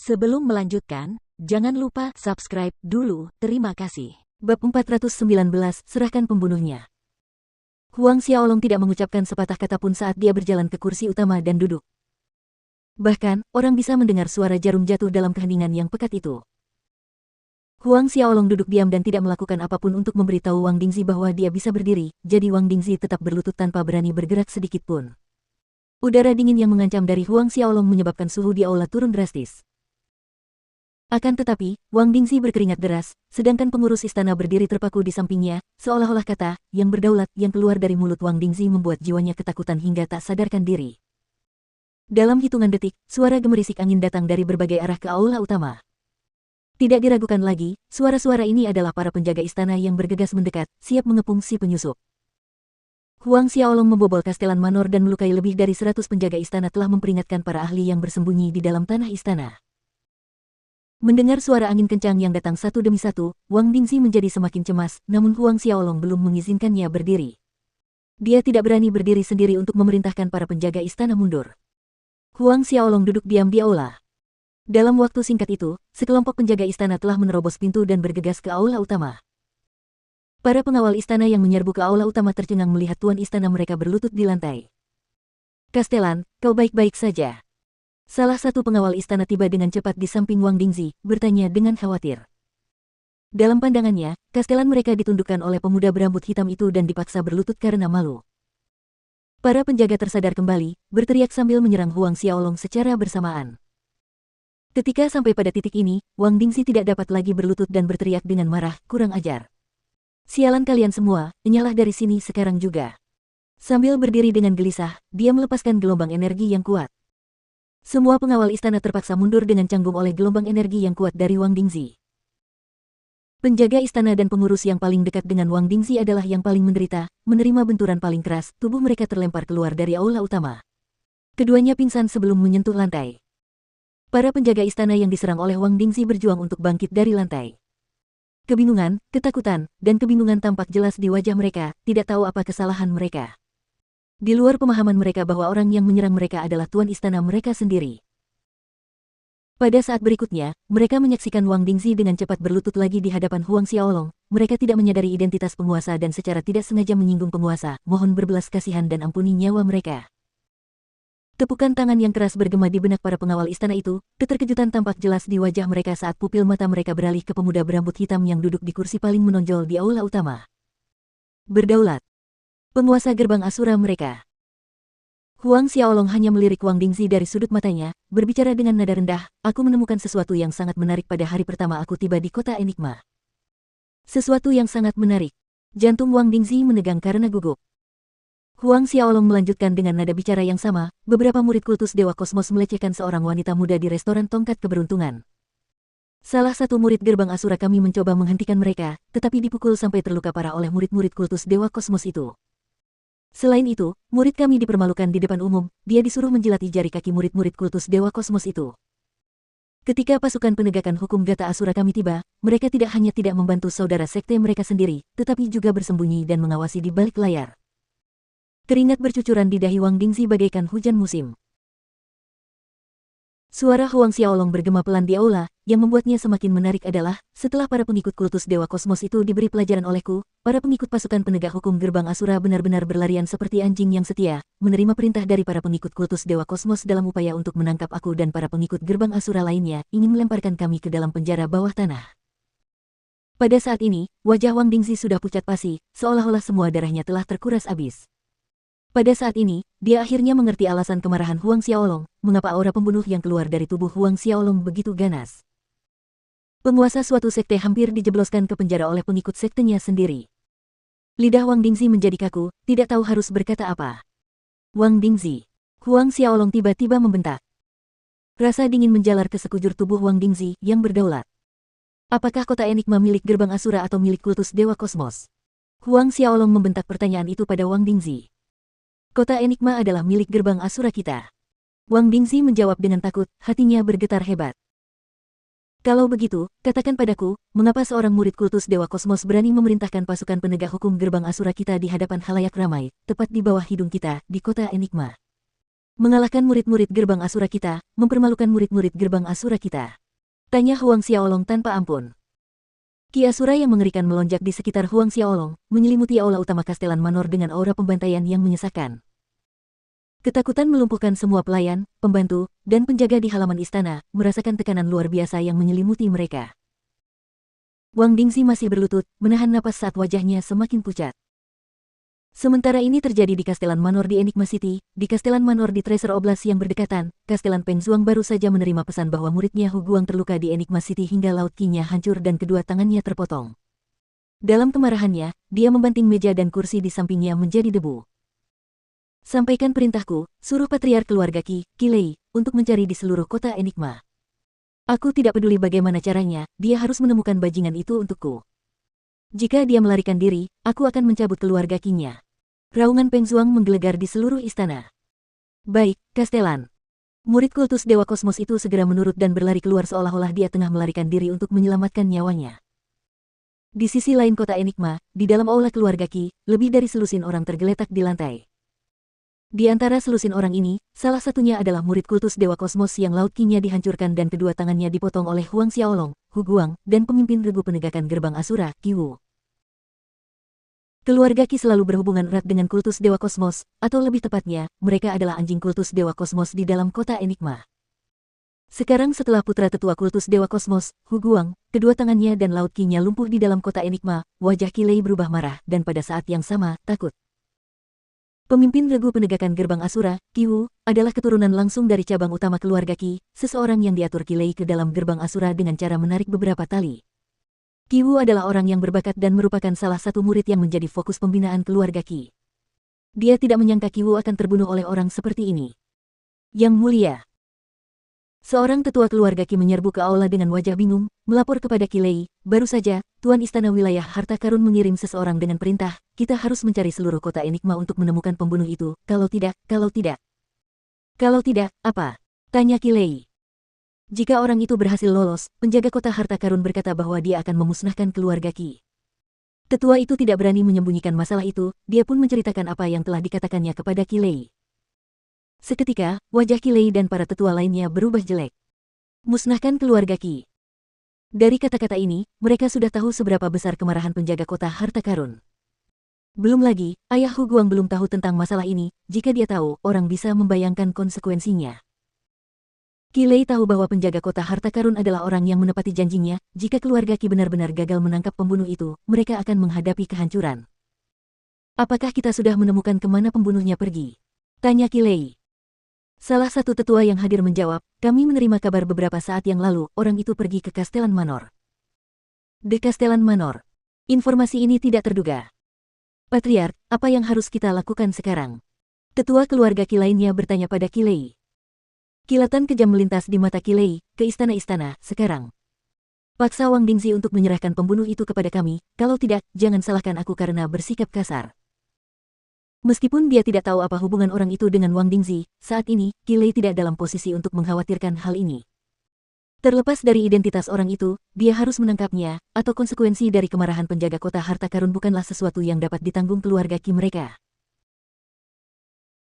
Sebelum melanjutkan, jangan lupa subscribe dulu, terima kasih. Bab 419, Serahkan Pembunuhnya. Huang Xiaolong tidak mengucapkan sepatah kata pun saat dia berjalan ke kursi utama dan duduk. Bahkan, orang bisa mendengar suara jarum jatuh dalam keheningan yang pekat itu. Huang Xiaolong duduk diam dan tidak melakukan apapun untuk memberitahu Wang Dingzi bahwa dia bisa berdiri, jadi Wang Dingzi tetap berlutut tanpa berani bergerak sedikit pun. Udara dingin yang mengancam dari Huang Xiaolong menyebabkan suhu di aula turun drastis. Akan tetapi, Wang Dingzi berkeringat deras, sedangkan pengurus istana berdiri terpaku di sampingnya, seolah-olah kata, yang berdaulat yang keluar dari mulut Wang Dingzi membuat jiwanya ketakutan hingga tak sadarkan diri. Dalam hitungan detik, suara gemerisik angin datang dari berbagai arah ke aula utama. Tidak diragukan lagi, suara-suara ini adalah para penjaga istana yang bergegas mendekat, siap mengepung si penyusup. Huang Xiaolong membobol Kastelan Manor dan melukai lebih dari 100 penjaga istana telah memperingatkan para ahli yang bersembunyi di dalam tanah istana. Mendengar suara angin kencang yang datang satu demi satu, Wang Dingzi menjadi semakin cemas, namun Huang Xiaolong belum mengizinkannya berdiri. Dia tidak berani berdiri sendiri untuk memerintahkan para penjaga istana mundur. Huang Xiaolong duduk diam di aula. Dalam waktu singkat itu, sekelompok penjaga istana telah menerobos pintu dan bergegas ke aula utama. Para pengawal istana yang menyerbu ke aula utama tercengang melihat tuan istana mereka berlutut di lantai. "Kastelan, kau baik-baik saja?" Salah satu pengawal istana tiba dengan cepat di samping Wang Dingzi, bertanya dengan khawatir. Dalam pandangannya, kastelan mereka ditundukkan oleh pemuda berambut hitam itu dan dipaksa berlutut karena malu. Para penjaga tersadar kembali, berteriak sambil menyerang Huang Xiaolong secara bersamaan. Ketika sampai pada titik ini, Wang Dingzi tidak dapat lagi berlutut dan berteriak dengan marah, "Kurang ajar. Sialan kalian semua, enyalah dari sini sekarang juga." Sambil berdiri dengan gelisah, dia melepaskan gelombang energi yang kuat. Semua pengawal istana terpaksa mundur dengan canggung oleh gelombang energi yang kuat dari Wang Dingzi. Penjaga istana dan pengurus yang paling dekat dengan Wang Dingzi adalah yang paling menderita, menerima benturan paling keras, tubuh mereka terlempar keluar dari aula utama. Keduanya pingsan sebelum menyentuh lantai. Para penjaga istana yang diserang oleh Wang Dingzi berjuang untuk bangkit dari lantai. Kebingungan, ketakutan, dan kebingungan tampak jelas di wajah mereka, tidak tahu apa kesalahan mereka. Di luar pemahaman mereka bahwa orang yang menyerang mereka adalah tuan istana mereka sendiri. Pada saat berikutnya, mereka menyaksikan Wang Dingzi dengan cepat berlutut lagi di hadapan Huang Xiaolong. Mereka tidak menyadari identitas penguasa dan secara tidak sengaja menyinggung penguasa, mohon berbelas kasihan dan ampuni nyawa mereka. Tepukan tangan yang keras bergema di benak para pengawal istana itu, keterkejutan tampak jelas di wajah mereka saat pupil mata mereka beralih ke pemuda berambut hitam yang duduk di kursi paling menonjol di aula utama. Berdaulat. Penguasa gerbang Asura mereka. Huang Xiaolong hanya melirik Wang Dingzi dari sudut matanya, berbicara dengan nada rendah, "Aku menemukan sesuatu yang sangat menarik pada hari pertama aku tiba di kota Enigma." Sesuatu yang sangat menarik. Jantung Wang Dingzi menegang karena gugup. Huang Xiaolong melanjutkan dengan nada bicara yang sama, "Beberapa murid kultus Dewa Kosmos melecehkan seorang wanita muda di restoran tongkat keberuntungan. Salah satu murid gerbang Asura kami mencoba menghentikan mereka, tetapi dipukul sampai terluka parah oleh murid-murid kultus Dewa Kosmos itu. Selain itu, murid kami dipermalukan di depan umum, dia disuruh menjilati jari kaki murid-murid kultus Dewa Kosmos itu. Ketika pasukan penegakan hukum Gata Asura kami tiba, mereka tidak hanya tidak membantu saudara sekte mereka sendiri, tetapi juga bersembunyi dan mengawasi di balik layar." Keringat bercucuran di dahi Wang Dingzi bagaikan hujan musim. Suara Huang Xiaolong bergema pelan di aula, yang membuatnya semakin menarik adalah, setelah para pengikut kultus Dewa Kosmos itu diberi pelajaran olehku, para pengikut pasukan penegak hukum gerbang Asura benar-benar berlarian seperti anjing yang setia, menerima perintah dari para pengikut kultus Dewa Kosmos dalam upaya untuk menangkap aku dan para pengikut gerbang Asura lainnya, ingin melemparkan kami ke dalam penjara bawah tanah. Pada saat ini, wajah Wang Dingzi sudah pucat pasi, seolah-olah semua darahnya telah terkuras habis. Pada saat ini, dia akhirnya mengerti alasan kemarahan Huang Xiaolong, mengapa aura pembunuh yang keluar dari tubuh Huang Xiaolong begitu ganas. Penguasa suatu sekte hampir dijebloskan ke penjara oleh pengikut sektenya sendiri. Lidah Wang Dingzi menjadi kaku, tidak tahu harus berkata apa. "Wang Dingzi." Huang Xiaolong tiba-tiba membentak. Rasa dingin menjalar ke sekujur tubuh Wang Dingzi yang berdaulat. "Apakah kota Enigma milik gerbang Asura atau milik kultus Dewa Kosmos?" Huang Xiaolong membentak pertanyaan itu pada Wang Dingzi. "Kota Enigma adalah milik gerbang Asura kita." Wang Dingzi menjawab dengan takut, hatinya bergetar hebat. "Kalau begitu, katakan padaku, mengapa seorang murid kultus Dewa Kosmos berani memerintahkan pasukan penegak hukum gerbang Asura kita di hadapan khalayak ramai, tepat di bawah hidung kita, di kota Enigma?" Mengalahkan murid-murid gerbang Asura kita, mempermalukan murid-murid gerbang Asura kita. Tanya Huang Xiaolong tanpa ampun. Ki Asura yang mengerikan melonjak di sekitar Huang Xiaolong, menyelimuti aula utama Kastelan Manor dengan aura pembantaian yang menyesakan. Ketakutan melumpuhkan semua pelayan, pembantu, dan penjaga di halaman istana, merasakan tekanan luar biasa yang menyelimuti mereka. Wang Dingxi masih berlutut, menahan napas saat wajahnya semakin pucat. Sementara ini terjadi di Kastelan Manor di Enigma City, di Kastelan Manor di Treasure Oblast yang berdekatan, Kastelan Peng Zhuang baru saja menerima pesan bahwa muridnya Hu Guang terluka di Enigma City hingga laut kinya hancur dan kedua tangannya terpotong. Dalam kemarahannya, dia membanting meja dan kursi di sampingnya menjadi debu. Sampaikan perintahku, suruh Patriark keluarga Qi Lei, untuk mencari di seluruh kota Enigma. Aku tidak peduli bagaimana caranya, dia harus menemukan bajingan itu untukku. Jika dia melarikan diri, aku akan mencabut keluarga Qi-nya. Raungan Peng Zhuang menggelegar di seluruh istana. Baik, Kastelan. Murid kultus Dewa Kosmos itu segera menurut dan berlari keluar seolah-olah dia tengah melarikan diri untuk menyelamatkan nyawanya. Di sisi lain kota Enigma, di dalam aula keluarga Qi, lebih dari selusin orang tergeletak di lantai. Di antara selusin orang ini, salah satunya adalah murid kultus Dewa Kosmos yang laut Qi-nya dihancurkan dan kedua tangannya dipotong oleh Huang Xiaolong, Hu Guang, dan pemimpin regu penegakan gerbang Asura, Qi Wu. Keluarga Qi selalu berhubungan erat dengan kultus Dewa Kosmos, atau lebih tepatnya, mereka adalah anjing kultus Dewa Kosmos di dalam kota Enigma. Sekarang setelah putra tetua kultus Dewa Kosmos, Hu Guang, kedua tangannya dan laut Qi-nya lumpuh di dalam kota Enigma, wajah Qi Lei berubah marah dan pada saat yang sama, takut. Pemimpin regu penegakan gerbang Asura, Qi Wu, adalah keturunan langsung dari cabang utama keluarga Qi, seseorang yang diatur Qi Lei ke dalam gerbang Asura dengan cara menarik beberapa tali. Qi Wu adalah orang yang berbakat dan merupakan salah satu murid yang menjadi fokus pembinaan keluarga Qi. Dia tidak menyangka Qi Wu akan terbunuh oleh orang seperti ini. Yang mulia. Seorang tetua keluarga Qi menyerbu ke aula dengan wajah bingung, melapor kepada Qi Lei, baru saja, Tuan Istana Wilayah Harta Karun mengirim seseorang dengan perintah, kita harus mencari seluruh kota Enigma untuk menemukan pembunuh itu, kalau tidak. Kalau tidak, apa? Tanya Qi Lei. Jika orang itu berhasil lolos, penjaga kota Harta Karun berkata bahwa dia akan memusnahkan keluarga Qi. Tetua itu tidak berani menyembunyikan masalah itu, dia pun menceritakan apa yang telah dikatakannya kepada Qi Lei. Seketika, wajah Qi Lei dan para tetua lainnya berubah jelek. Musnahkan keluarga Qi. Dari kata-kata ini, mereka sudah tahu seberapa besar kemarahan penjaga kota Harta Karun. Belum lagi, ayah Hu Guang belum tahu tentang masalah ini, jika dia tahu, orang bisa membayangkan konsekuensinya. Qi Lei tahu bahwa penjaga kota Harta Karun adalah orang yang menepati janjinya, jika keluarga Qi benar-benar gagal menangkap pembunuh itu, mereka akan menghadapi kehancuran. Apakah kita sudah menemukan kemana pembunuhnya pergi? Tanya Qi Lei. Salah satu tetua yang hadir menjawab, kami menerima kabar beberapa saat yang lalu, orang itu pergi ke Kastelan Manor. The Kastelan Manor. Informasi ini tidak terduga. Patriark, apa yang harus kita lakukan sekarang? Tetua keluarga Qi lainnya bertanya pada Qi Lei. Kilatan kejam melintas di mata Qi Lei, ke istana-istana, sekarang. Paksa Wang Dingxi untuk menyerahkan pembunuh itu kepada kami, kalau tidak, jangan salahkan aku karena bersikap kasar. Meskipun dia tidak tahu apa hubungan orang itu dengan Wang Dingxi, saat ini, Qi Lei tidak dalam posisi untuk mengkhawatirkan hal ini. Terlepas dari identitas orang itu, dia harus menangkapnya, atau konsekuensi dari kemarahan penjaga kota Harta Karun bukanlah sesuatu yang dapat ditanggung keluarga Qi mereka.